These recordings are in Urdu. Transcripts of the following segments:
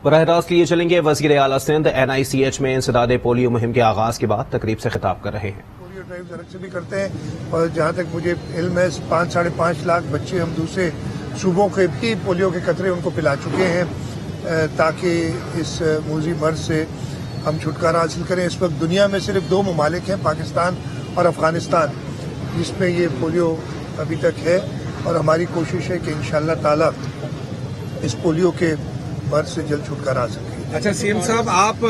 براہ راست لیے چلیں گے وزیر اعلیٰ سندھ NICH میں انسداد پولیو مہم کے آغاز کے بعد تقریب سے خطاب کر رہے ہیں۔ پولیو ڈرائیو الگ سے بھی کرتے ہیں اور جہاں تک مجھے علم ہے 5-5.5 لاکھ بچے ہم دوسرے صوبوں کے بھی پولیو کے قطرے ان کو پلا چکے ہیں تاکہ اس موذی مرض سے ہم چھٹکارا حاصل کریں۔ اس وقت دنیا میں صرف 2 ممالک ہیں، پاکستان اور افغانستان، جس میں یہ پولیو ابھی تک ہے، اور ہماری کوشش ہے کہ انشاءاللہ تعالی اس پولیو کے مرض سے جلد چھٹکارا حاصل کریں۔ اچھا CM صاحب، آپ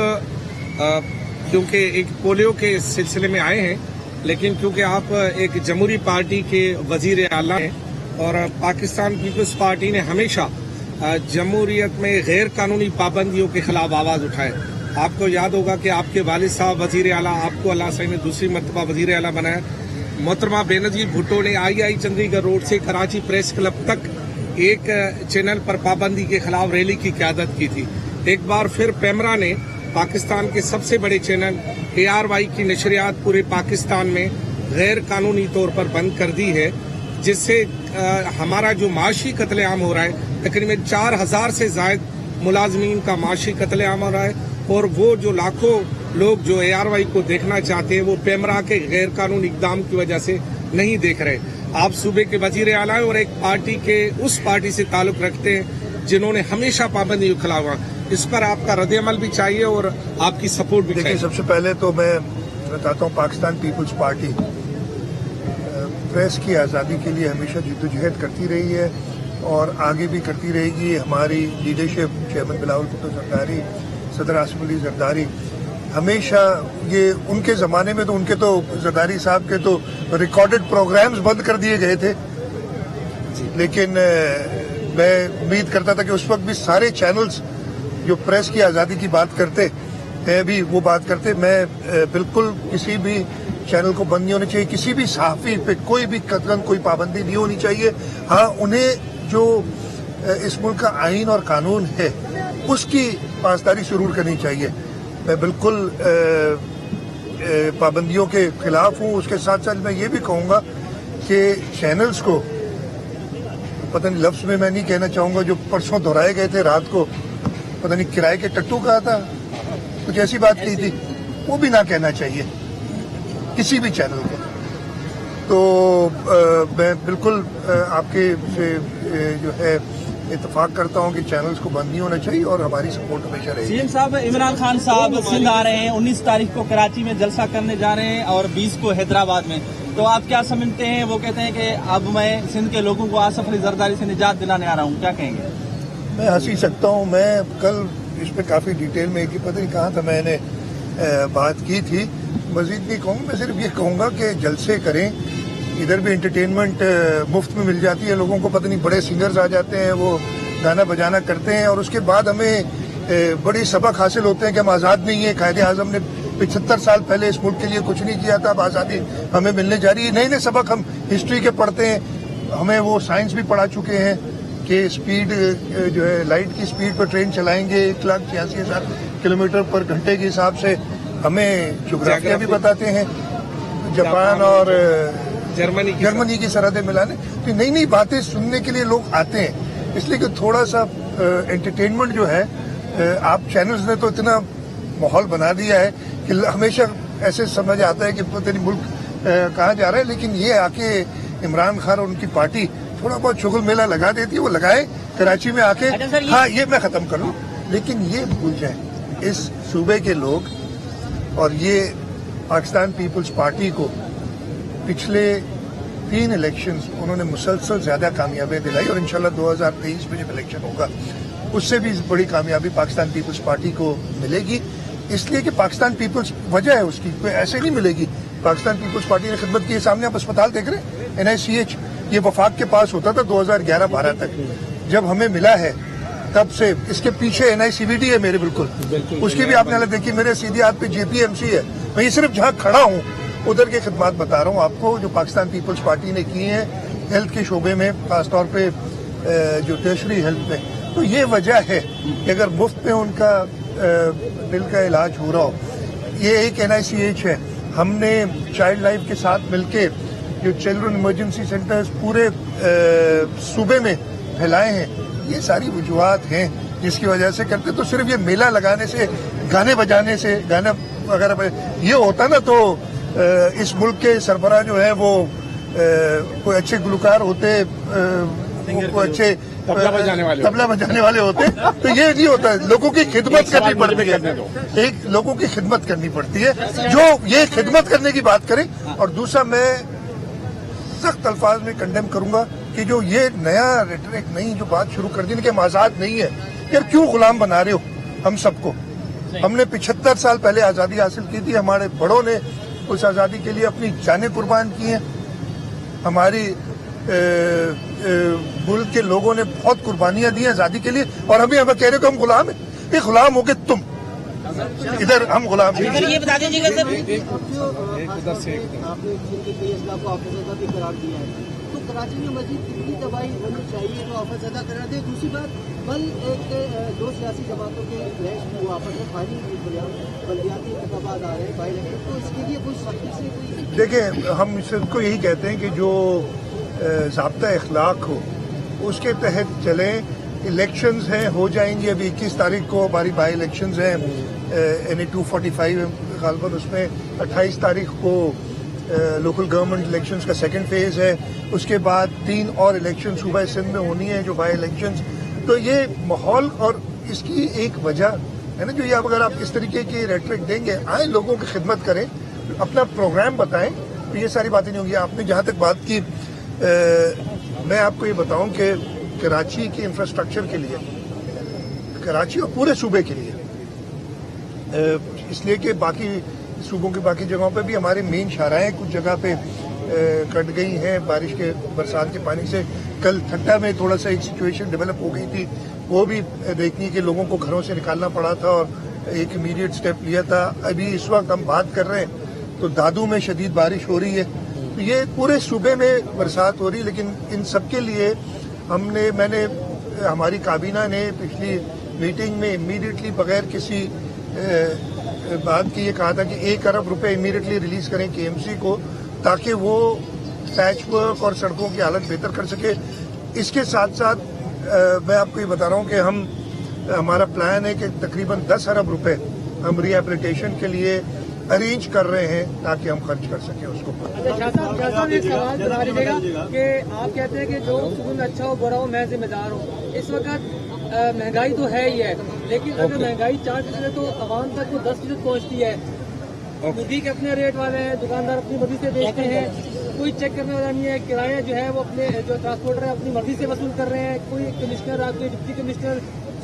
کیونکہ ایک پولیو کے سلسلے میں آئے ہیں، لیکن کیونکہ آپ ایک جمہوری پارٹی کے وزیر اعلیٰ ہیں اور پاکستان پیپلز پارٹی نے ہمیشہ جمہوریت میں غیر قانونی پابندیوں کے خلاف آواز اٹھائے۔ آپ کو یاد ہوگا کہ آپ کے والد صاحب وزیر اعلیٰ، آپ کو اللہ صاحب نے دوسری مرتبہ وزیر اعلیٰ بنایا۔ محترمہ بینظیر بھٹو نے II چندی گڑھ روڈ سے کراچی پریس کلب تک ایک چینل پر پابندی کے خلاف ریلی کی قیادت کی تھی۔ ایک بار پھر پیمرا نے پاکستان کے سب سے بڑے چینل ARY کی نشریات پورے پاکستان میں غیر قانونی طور پر بند کر دی ہے، جس سے ہمارا جو معاشی قتل عام ہو رہا ہے، تقریباً 4000 سے زائد ملازمین کا معاشی قتل عام ہو رہا ہے، اور وہ جو لاکھوں لوگ جو ARY کو دیکھنا چاہتے ہیں وہ پیمرا کے غیر قانونی اقدام کی وجہ سے نہیں دیکھ رہے۔ آپ صوبے کے وزیر اعلیٰ ہیں اور ایک پارٹی کے اس پارٹی سے تعلق رکھتے ہیں جنہوں نے ہمیشہ پابندی کے خلاف ہوا، اس پر آپ کا رد عمل بھی چاہیے اور آپ کی سپورٹ بھی چاہیے۔ سب سے پہلے تو میں بتاتا ہوں، پاکستان پیپلز پارٹی پریس کی آزادی کے لیے ہمیشہ جدوجہد کرتی رہی ہے اور آگے بھی کرتی رہے گی۔ ہماری لیڈرشپ، چیئرمین بلاول بھٹو زرداری، صدر عاصم علی زرداری، ہمیشہ یہ ان کے زمانے میں تو ان کے تو زرداری صاحب کے تو ریکارڈڈ پروگرامز بند کر دیے گئے تھے، لیکن میں امید کرتا تھا کہ اس وقت بھی سارے چینلز جو پریس کی آزادی کی بات کرتے ہیں بھی وہ بات کرتے۔ میں بالکل کسی بھی چینل کو بند نہیں ہونا چاہیے، کسی بھی صحافی پہ کوئی بھی قطعاً کوئی پابندی نہیں ہونی چاہیے۔ ہاں، انہیں جو اس ملک کا آئین اور قانون ہے اس کی پاسداری ضرور کرنی چاہیے۔ میں بالکل پابندیوں کے خلاف ہوں۔ اس کے ساتھ ساتھ میں یہ بھی کہوں گا کہ چینلز کو پتہ نہیں لفظ میں نہیں کہنا چاہوں گا جو پرسوں دہرائے گئے تھے، رات کو پتہ نہیں کرائے کے ٹٹو کہا تھا، کچھ ایسی بات کی تھی، وہ بھی نہ کہنا چاہیے کسی بھی چینل کو۔ تو میں بالکل آپ کے سے جو ہے اتفاق کرتا ہوں کہ چینلز کو بند نہیں ہونا چاہیے اور ہماری سپورٹ ہمیشہ رہے گی۔ CM صاحب، عمران خان صاحب سندھ آ رہے ہیں، 19 تاریخ کو کراچی میں جلسہ کرنے جا رہے ہیں اور 20 کو حیدرآباد میں، تو آپ کیا سمجھتے ہیں؟ وہ کہتے ہیں کہ اب میں سندھ کے لوگوں کو آصف علی زرداری سے نجات دلانے آ رہا ہوں، کیا کہیں گے؟ میں ہنس ہی سکتا ہوں۔ میں کل اس پہ کافی ڈیٹیل میں پتہ نہیں کہاں تھا میں نے بات کی تھی، مزید نہیں کہوں گا۔ میں صرف یہ کہوں گا کہ جلسے کریں، ادھر بھی انٹرٹینمنٹ مفت میں مل جاتی ہے لوگوں کو، پتہ نہیں بڑے سنگرز آ جاتے ہیں، وہ گانا بجانا کرتے ہیں اور اس کے بعد ہمیں بڑی سبق حاصل ہوتے ہیں کہ ہم آزاد نہیں ہیں۔ قائد اعظم نے 75 سال پہلے اس ملک کے لیے کچھ نہیں کیا تھا، اب آزادی ہمیں ملنے جا رہی ہے۔ نئے نئے سبق ہم ہسٹری کے پڑھتے ہیں، ہمیں وہ سائنس بھی پڑھا چکے ہیں کہ اسپیڈ جو ہے لائٹ کی اسپیڈ پر ٹرین چلائیں گے 1,86,000 کلومیٹر پر گھنٹے کے حساب سے۔ ہمیں جغرافیہ بھی بتاتے ہیں، جاپان اور جرمنی کی سرحدیں ملانے۔ تو نئی نئی باتیں سننے کے لیے لوگ آتے ہیں، اس لیے کہ تھوڑا سا انٹرٹینمنٹ جو ہے، آپ چینلز نے تو اتنا ماحول بنا دیا ہے کہ ہمیشہ ایسے سمجھ آتا ہے کہ پتہ نہیں ملک کہاں جا رہا ہے، لیکن یہ آ کے عمران خان اور ان کی پارٹی تھوڑا بہت شغل میلہ لگا دیتی ہے، وہ لگائے کراچی میں آ کے۔ ہاں، یہ میں ختم کر لوں، لیکن یہ بھول جائیں اس صوبے کے لوگ اور یہ پاکستان پیپلز پارٹی کو پچھلے 3 الیکشنز انہوں نے مسلسل زیادہ کامیابیاں دلائی، اور انشاءاللہ 2023 میں جب الیکشن ہوگا اس سے بھی بڑی کامیابی پاکستان پیپلز پارٹی کو ملے گی، اس لیے کہ پاکستان پیپلز وجہ ہے اس کی، کوئی ایسے نہیں ملے گی۔ پاکستان پیپلز پارٹی نے خدمت کی، سامنے آپ اسپتال دیکھ رہے ہیں NICH، یہ وفاق کے پاس ہوتا تھا 2011-12 تک، جب ہمیں ملا ہے تب سے اس کے پیچھے NICVD ہے میرے، بالکل اس کی بھی آپ نے حالت دیکھی، میرے سیدھے ہاتھ پہ JPMC ہے۔ میں یہ صرف جہاں کھڑا ہوں ادھر کی خدمات بتا رہا ہوں آپ کو جو پاکستان پیپلز پارٹی نے کی ہیں ہیلتھ کے شعبے میں، خاص طور پہ جو ٹیرشری ہیلتھ میں۔ تو یہ وجہ ہے کہ اگر مفت میں ان کا دل کا علاج ہو رہا ہو، یہ ایک NICH ہے۔ ہم نے چائلڈ لائف کے ساتھ مل کے جو چلڈرن ایمرجنسی سینٹرز پورے صوبے میں پھیلائے ہیں، یہ ساری وجوہات ہیں جس کی وجہ سے کرتے. تو صرف یہ میلہ لگانے سے, گانے بجانے سے, گانا وغیرہ یہ ہوتا نا تو اس ملک کے سربراہ جو ہیں وہ کوئی اچھے گلوکار ہوتے, کوئی اچھے طبلہ بجانے والے ہوتے, تو یہ نہیں ہوتا. لوگوں کی خدمت کرنی پڑتی ہے, لوگوں کی خدمت کرنی پڑتی ہے, جو یہ خدمت کرنے کی بات کریں. اور دوسرا میں سخت الفاظ میں کنڈیم کروں گا کہ جو یہ نیا ریٹرک نئی جو بات شروع کر دی کہ ہم آزاد نہیں ہے, یار کیوں غلام بنا رہے ہو ہم سب کو؟ ہم نے 75 سال پہلے آزادی حاصل کی تھی, ہمارے بڑوں نے اس آزادی کے لیے اپنی جانیں قربان کی ہیں, ہماری ملک کے لوگوں نے بہت قربانیاں دی ہیں آزادی کے لیے, اور ہمیں کہہ رہے کہ ہم غلام ہیں. یہ غلام ہو کے تم ادھر, ہم غلام ہیں. یہ بتا دیجیے گا تو کراچی میں مزید کتنی تباہی ہونی چاہیے جو آفت زدہ کرا دے. دوسری بات, بل ایک دو سیاسی جماعتوں کے کلیش ہوا آپس میں, بلدیاتی انتخابات آ رہے ہیں بائی الیکشن, تو اس کے لیے کوئی سختی سے کوئی دیکھیں ہم سب کو یہی کہتے ہیں کہ جو ضابطہ اخلاق ہو اس کے تحت چلیں. الیکشنز ہیں, ہو جائیں گی. ابھی 21 تاریخ کو ہماری بائی الیکشنز ہیں NA 245 غالباً, اس میں 28 تاریخ کو لوکل گورنمنٹ الیکشنز کا سیکنڈ فیز ہے. اس کے بعد 3 اور الیکشن صوبہ سندھ میں ہونی ہیں جو بائی الیکشنز. تو یہ ماحول, اور اس کی ایک وجہ ہے نا جو یہ اگر آپ اس طریقے کی ریٹرک دیں گے, آئیں لوگوں کی خدمت کریں, اپنا پروگرام بتائیں, تو یہ ساری باتیں نہیں ہوں گی. آپ نے جہاں تک بات کی, میں آپ کو یہ بتاؤں کہ کراچی کے انفراسٹرکچر کے لیے, کراچی اور پورے صوبے کے لیے, اس لیے کہ باقی صوبوں کی باقی جگہوں پہ بھی ہمارے مین شاہراہیں کچھ جگہ پہ کٹ گئی ہیں بارش کے, برسات کے پانی سے. کل ٹھٹا میں تھوڑا سا ایک سچویشن ڈیولپ ہو گئی تھی, وہ بھی دیکھنی کہ لوگوں کو گھروں سے نکالنا پڑا تھا اور ایک امیڈیٹ سٹیپ لیا تھا. ابھی اس وقت ہم بات کر رہے ہیں تو دادو میں شدید بارش ہو رہی ہے. تو یہ پورے صوبے میں برسات ہو رہی ہے, لیکن ان سب کے لیے میں نے ہماری کابینہ نے پچھلی میٹنگ میں امیڈیٹلی بغیر کسی بات کی یہ کہا تھا کہ 1 ارب روپے امیڈیٹلی ریلیز کریں KMC کو, تاکہ وہ پیچ ورک اور سڑکوں کی حالت بہتر کر سکے. اس کے ساتھ ساتھ میں آپ کو یہ بتا رہا ہوں کہ ہمارا پلان ہے کہ تقریباً 10 ارب روپے ہم ری ایبلیٹیشن کے لیے ارینج کر رہے ہیں تاکہ ہم خرچ کر سکیں اس کو. ایک سوال بتا دیجیے گا کہ آپ کہتے ہیں کہ جو صبح میں اچھا ہو برا ہو میں ذمہ دار ہوں. اس وقت مہنگائی تو ہے ہی ہے, لیکن اگر مہنگائی 4% ہے تو عوام تک وہ 10% پہنچتی ہے. مودی کے اپنے ریٹ والے ہیں, دکاندار اپنی مرضی سے بیچتے ہیں, کوئی چیک کرنے والا نہیں ہے. کرایہ جو ہے وہ اپنے جو ٹرانسپورٹر ہے اپنی مرضی سے وصول کر رہے ہیں. کوئی کمشنر, کوئی ڈپٹی کمشنر,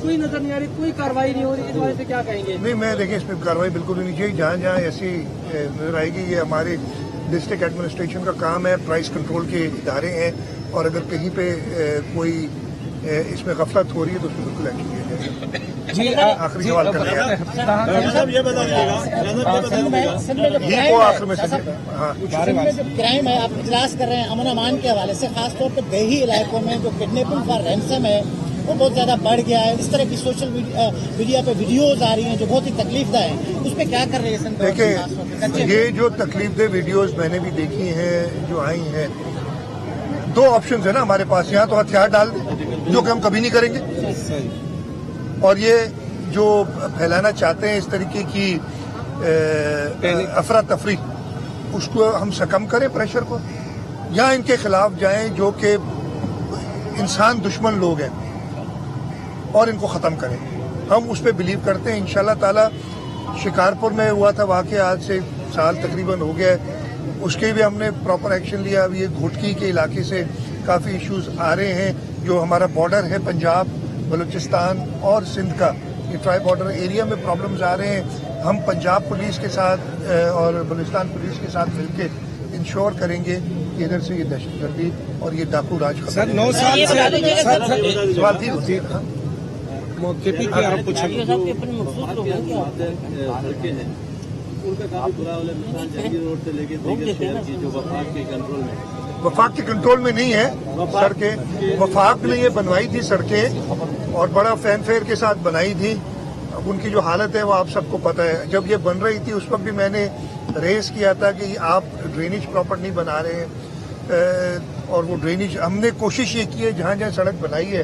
کوئی نظر نہیں آ رہی, کوئی کارروائی نہیں ہو رہی. اس بارے سے کیا کہیں گے؟ نہیں, میں دیکھیں اس پہ کارروائی بالکل نہیں چاہیے. جہاں جہاں ایسی نظر آئے گی, یہ ہمارے ڈسٹرکٹ ایڈمنسٹریشن کا کام ہے, پرائس کنٹرول کے ادارے ہیں, اور اگر کہیں پہ کوئی اس میں غفلت ہو رہی ہے تو اس میں بالکل ایکشن لیا جائے. جی آخری سوال کر لیا یہ کو آخر میں ہاں کرائم ہے, آپ اجلاس کر رہے ہیں امن امان کے حوالے سے, خاص طور پہ دیہی علاقوں میں جو کڈنیپنگ کا رینسم ہے وہ بہت زیادہ بڑھ گیا ہے. اس طرح کی سوشل میڈیا پہ ویڈیوز آ رہی ہیں جو بہت ہی تکلیف دہ ہیں, اس پہ کیا کر رہی ہے؟ دیکھیں یہ جو تکلیف دہ ویڈیوز میں نے بھی دیکھی ہیں جو آئی ہیں, 2 آپشنز ہیں نا ہمارے پاس. یہاں تو ہتھیار ڈال دیں جو کہ ہم کبھی نہیں کریں گے, اور یہ جو پھیلانا چاہتے ہیں اس طریقے کی افراتفری, اس کو ہم سکم کریں پریشر کو, یا ان کے خلاف جائیں جو کہ انسان دشمن لوگ ہیں اور ان کو ختم کریں. ہم اس پہ بلیو کرتے ہیں انشاءاللہ تعالی. شکارپور میں ہوا تھا واقعہ, آج سے سال تقریباً ہو گیا ہے, اس کے بھی ہم نے پراپر ایکشن لیا. اب یہ گھوٹکی کے علاقے سے کافی ایشوز آ رہے ہیں, جو ہمارا بارڈر ہے پنجاب, بلوچستان اور سندھ کا, یہ ٹرائی بارڈر ایریا میں پرابلمز آ رہے ہیں. ہم پنجاب پولیس کے ساتھ اور بلوچستان پولیس کے ساتھ مل کے انشور کریں گے کہ ادھر سے یہ دہشت گردی اور یہ ڈاکو راج ختم. سر 9 سال سے سوال ٹھیک ہوتی ہے. KP کی آپ پوچھیں وفاق کے کنٹرول میں نہیں ہے سڑکیں, وفاق نے یہ بنوائی تھی سڑکیں اور بڑا فین فیئر کے ساتھ بنائی تھی. اب ان کی جو حالت ہے وہ آپ سب کو پتہ ہے. جب یہ بن رہی تھی اس وقت بھی میں نے ریز کیا تھا کہ آپ ڈرینیج پراپر نہیں بنا رہے ہیں, اور وہ ڈرینیج ہم نے کوشش یہ کی ہے جہاں جہاں سڑک بنائی ہے